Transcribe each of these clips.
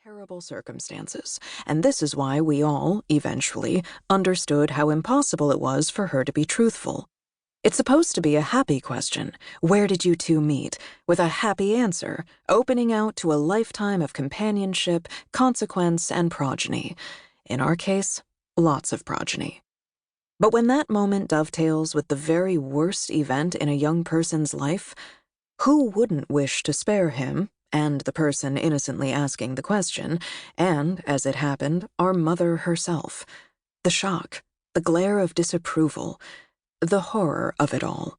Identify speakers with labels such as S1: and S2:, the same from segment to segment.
S1: terrible circumstances, and this is why we all, eventually, understood how impossible it was for her to be truthful. It's supposed to be a happy question, where did you two meet, with a happy answer, opening out to a lifetime of companionship, consequence, and progeny. In our case, lots of progeny. But when that moment dovetails with the very worst event in a young person's life, who wouldn't wish to spare him, and the person innocently asking the question, and, as it happened, our mother herself? The shock, the glare of disapproval, the horror of it all.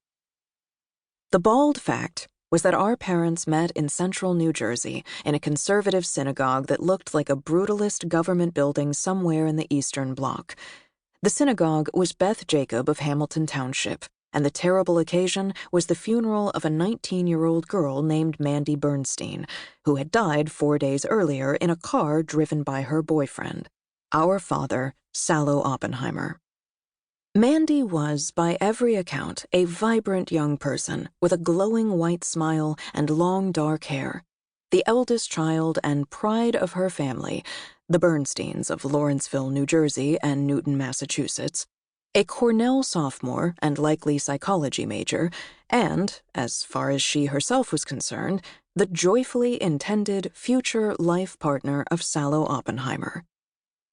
S1: The bald fact was that our parents met in central New Jersey in a conservative synagogue that looked like a brutalist government building somewhere in the Eastern Bloc. The synagogue was Beth Jacob of Hamilton Township, and the terrible occasion was the funeral of a 19-year-old girl named Mandy Bernstein, who had died 4 days earlier in a car driven by her boyfriend, our father, Salo Oppenheimer. Mandy was, by every account, a vibrant young person with a glowing white smile and long dark hair. The eldest child and pride of her family, the Bernsteins of Lawrenceville, New Jersey and Newton, Massachusetts, a Cornell sophomore and likely psychology major, and, as far as she herself was concerned, the joyfully intended future life partner of Salo Oppenheimer.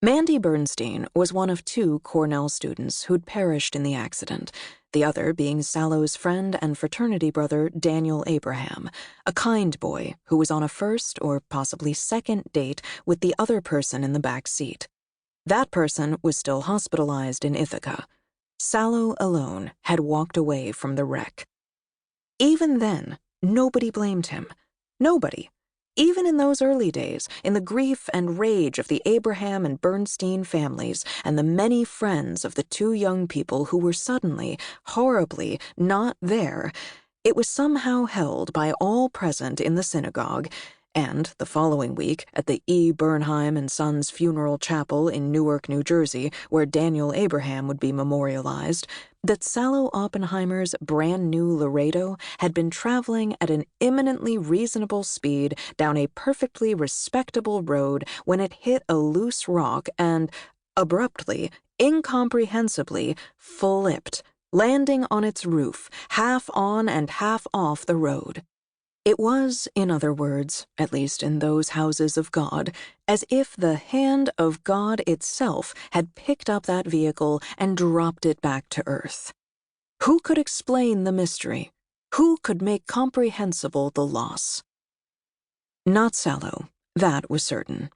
S1: Mandy Bernstein was one of 2 Cornell students who'd perished in the accident, the other being Salo's friend and fraternity brother Daniel Abraham, a kind boy who was on a first or possibly second date with the other person in the back seat. That person was still hospitalized in Ithaca. Salo alone had walked away from the wreck. Even then, nobody blamed him. Nobody. Even in those early days, in the grief and rage of the Abraham and Bernstein families and the many friends of the 2 young people who were suddenly, horribly, not there, it was somehow held by all present in the synagogue, and the following week at the E. Bernheim and Sons Funeral Chapel in Newark, New Jersey, where Daniel Abraham would be memorialized, that Salo Oppenheimer's brand-new Laredo had been traveling at an eminently reasonable speed down a perfectly respectable road when it hit a loose rock and, abruptly, incomprehensibly, flipped, landing on its roof, half on and half off the road. It was, in other words, at least in those houses of God, as if the hand of God itself had picked up that vehicle and dropped it back to earth. Who could explain the mystery? Who could make comprehensible the loss? Not Salo, that was certain.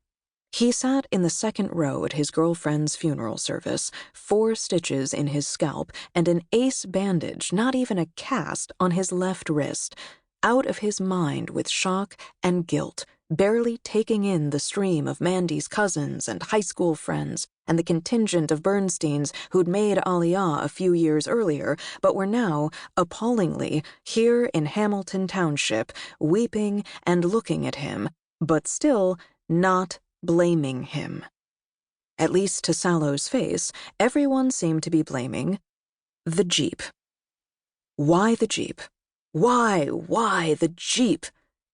S1: He sat in the second row at his girlfriend's funeral service, 4 stitches in his scalp and an ace bandage, not even a cast, on his left wrist, out of his mind with shock and guilt, barely taking in the stream of Mandy's cousins and high school friends and the contingent of Bernsteins who'd made Aliyah a few years earlier but were now, appallingly, here in Hamilton Township, weeping and looking at him, but still not blaming him. At least to Salo's face, everyone seemed to be blaming the Jeep. Why the Jeep? Why the Jeep?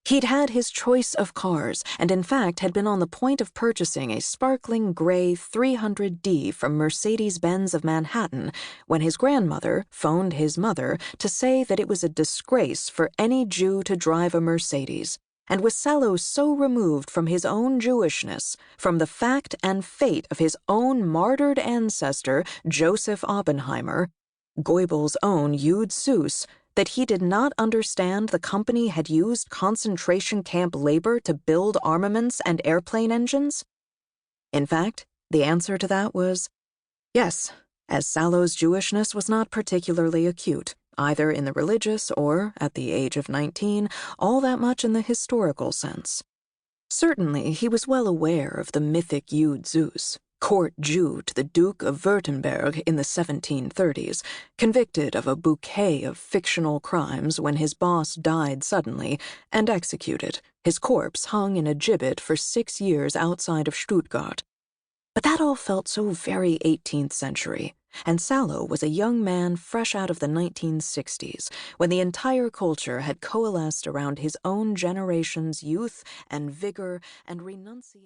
S1: He'd had his choice of cars, and in fact had been on the point of purchasing a sparkling gray 300D from Mercedes-Benz of Manhattan when his grandmother phoned his mother to say that it was a disgrace for any Jew to drive a Mercedes, and with Salo so removed from his own Jewishness, from the fact and fate of his own martyred ancestor, Joseph Oppenheimer, Goebbels' own Yud Sus, that he did not understand the company had used concentration camp labor to build armaments and airplane engines? In fact, the answer to that was yes, as Salo's Jewishness was not particularly acute, either in the religious or, at the age of 19, all that much in the historical sense. Certainly, he was well aware of the mythic Yud Zus, court Jew to the Duke of Württemberg in the 1730s, convicted of a bouquet of fictional crimes when his boss died suddenly and executed, his corpse hung in a gibbet for 6 years outside of Stuttgart. But that all felt so very 18th century, and Salo was a young man fresh out of the 1960s, when the entire culture had coalesced around his own generation's youth and vigor and renunciation.